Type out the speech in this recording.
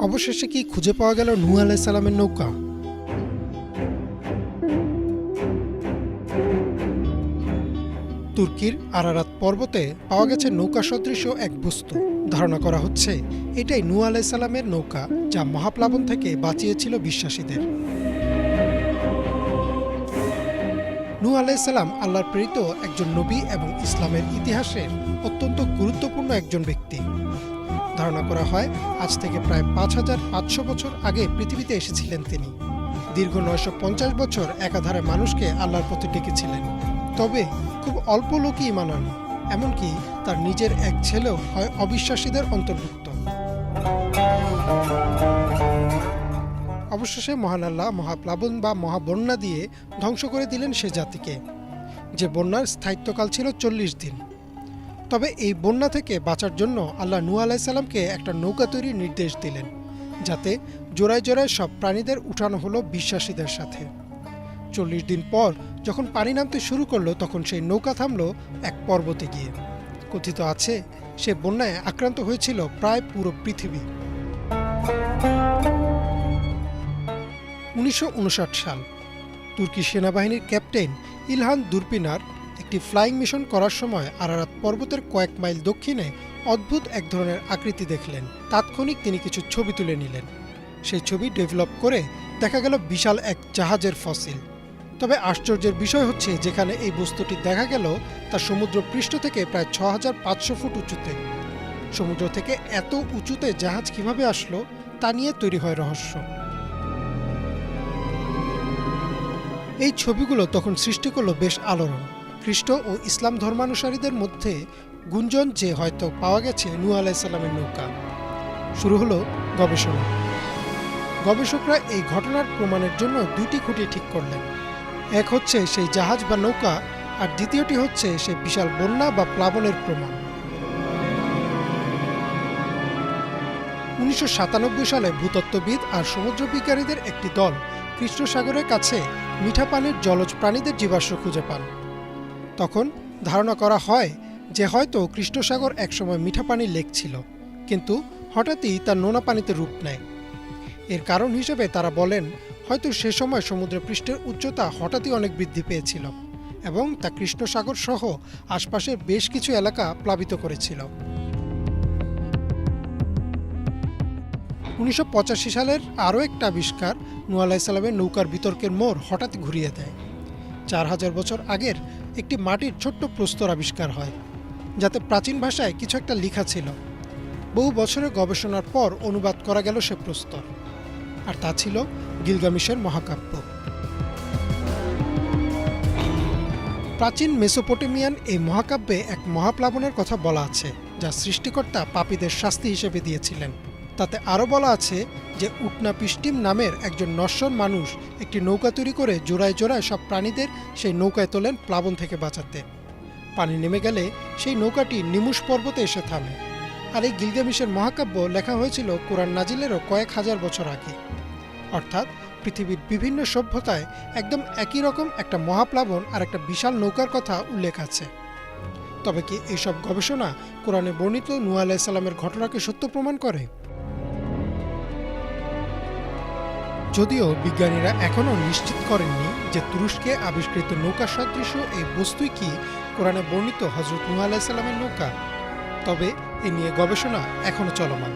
অবশেষে কি খুঁজে পাওয়া গেল নূহ আলাইহিস সালামের নৌকা? তুর্কির আরারাত পর্বতে পাওয়া গেছে নৌকা সদৃশ এক বস্তু। ধারণা করা হচ্ছে এটাই নূহ আলাইহিস সালামের নৌকা, যা মহাপ্লাবন থেকে বাঁচিয়েছিল বিশ্বাসীদের। নূহ আলাইহিস সালাম আল্লাহর প্রেরিত একজন নবী এবং ইসলামের ইতিহাসের অত্যন্ত গুরুত্বপূর্ণ একজন ব্যক্তি। ধারণা করা হয় আজ থেকে প্রায় ৫৫০০ বছর আগে পৃথিবীতে এসেছিলেন তিনি। দীর্ঘ ৯৫০ বছর একাধারে মানুষকে আল্লাহর পথে ডেকেছিলেন। তবে খুব অল্প লোকই ঈমান আনে, এমনকি তার নিজের এক ছেলেও হয় অবিশ্বাসীদের অন্তর্ভুক্ত। অবশেষে মহান আল্লাহ মহাপ্লাবন বা মহাবন্যা দিয়ে ধ্বংস করে দিলেন সে জাতিকে, যে বন্যার স্থায়িত্বকাল ছিল ৪০ দিন। তবে এই বন্যা থেকে বাঁচার জন্য আল্লাহ নূহ আলাইহিস সালামকে একটা নৌকা তৈরির নির্দেশ দিলেন, যাতে জোড়ায় জোড়ায় সব প্রাণীদের উঠানো হলো বিশ্বাসীদের সাথে। ৪০ দিন পর যখন পানি নামতে শুরু করলো, তখন সেই নৌকা থামলো এক পর্বতে গিয়ে। কথিত আছে সে বন্যায় আক্রান্ত হয়েছিল প্রায় পুরো পৃথিবী। ১৯৫৯ সাল তুর্কি সেনাবাহিনীর ক্যাপ্টেন ইলহান দুরপিনার একটি ফ্লাইং মিশন করার সময় আরারাত পর্বতের কয়েক মাইল দক্ষিণে অদ্ভুত এক ধরনের আকৃতি দেখলেন। তাৎক্ষণিক তিনি কিছু ছবি তুলে নিলেন। সেই ছবি ডেভেলপ করে দেখা গেল বিশাল এক জাহাজের ফসিল। তবে আশ্চর্যের বিষয় হচ্ছে, যেখানে এই বস্তুটি দেখা গেল তা সমুদ্র পৃষ্ঠ থেকে প্রায় ৬৫০০ ফুট উঁচুতে। সমুদ্র থেকে এত উঁচুতে জাহাজ কিভাবে আসলো তা নিয়ে তৈরি হয় রহস্য। এই ছবিগুলো তখন সৃষ্টি করলো বেশ আলোড়ন। খ্রিস্ট ও ইসলাম ধর্মানুসারীদের মধ্যে গুঞ্জন যে হয়তো পাওয়া গেছে নূহ আলাইহিস সালামের নৌকা। শুরু হলো গবেষণা। গবেষকরা এই ঘটনার প্রমাণের জন্য দুইটি খুঁটি ঠিক করলেন। এক হচ্ছে সেই জাহাজ বা নৌকা, আর দ্বিতীয়টি হচ্ছে সেই বিশাল বন্যা বা প্লাবনের প্রমাণ। ১৯৯৭ সালে ভূতত্ত্ববিদ আর সমুদ্র বিজ্ঞানীদের একটি দল কৃষ্ণ সাগরের কাছে মিঠা পানির জলজ প্রাণীদের জীবাশ্ম খুঁজে পান। তখন ধারণা করা হয় যে হয়তো কৃষ্ণ সাগর একসময় মিঠা পানির লেক ছিল, কিন্তু হঠাৎই তা নোনা পানিতে রূপ নেয়। এর কারণ হিসেবে তারা বলেন, হয়তো সে সময় সমুদ্র পৃষ্ঠের উচ্চতা হঠাৎই অনেক বৃদ্ধি পেয়েছিল এবং তা কৃষ্ণ সাগর সহ আশপাশের বেশ কিছু এলাকা প্লাবিত করেছিল। ১৯৮৫ সালের আরও একটা আবিষ্কার নূহ আলাইহিস সালামের নৌকার বিতর্কের মোড় হঠাৎ ঘুরিয়ে দেয়। ৪০০০ বছর আগের একটি মাটির ছোট্ট প্রস্তর আবিষ্কার হয়, যাতে প্রাচীন ভাষায় কিছু একটা লেখা ছিল। বহু বছরের গবেষণার পর অনুবাদ করা গেল সে প্রস্তর, আর তা ছিল গিলগামেশের মহাকাব্য। প্রাচীন মেসোপটেমিয়ান এই মহাকাব্যে এক মহাপ্লাবনের কথা বলা আছে, যা সৃষ্টিকর্তা পাপীদের শাস্তি হিসেবে দিয়েছিলেন। তাতে আরও বলা আছে যে উটনাপিষ্টিম নামের একজন নশ্বর মানুষ একটি নৌকা তৈরি করে জোড়ায় জোড়ায় সব প্রাণীদের সেই নৌকায় তোলেন প্লাবন থেকে বাঁচাতে। পানি নেমে গেলে সেই নৌকাটি নিমুষ পর্বতে এসে থামে। আর এই গিলগামেশের মহাকাব্য লেখা হয়েছিল কোরআন নাজিলেরও কয়েক হাজার বছর আগে। অর্থাৎ পৃথিবীর বিভিন্ন সভ্যতায় একদম একই রকম একটা মহাপ্লাবন আর একটা বিশাল নৌকার কথা উল্লেখ আছে। তবে কি এইসব গবেষণা কোরআনে বর্ণিত নূহ আলাইহিস সালামের ঘটনাকে সত্য প্রমাণ করে? যদিও বিজ্ঞানীরা এখনও নিশ্চিত করেননি যে তুরস্কে আবিষ্কৃত নৌকা সদৃশ এই বস্তুই কি কোরআনে বর্ণিত হযরত নূহ আলাইহিস সালামের নৌকা, তবে এ নিয়ে গবেষণা এখনও চলমান।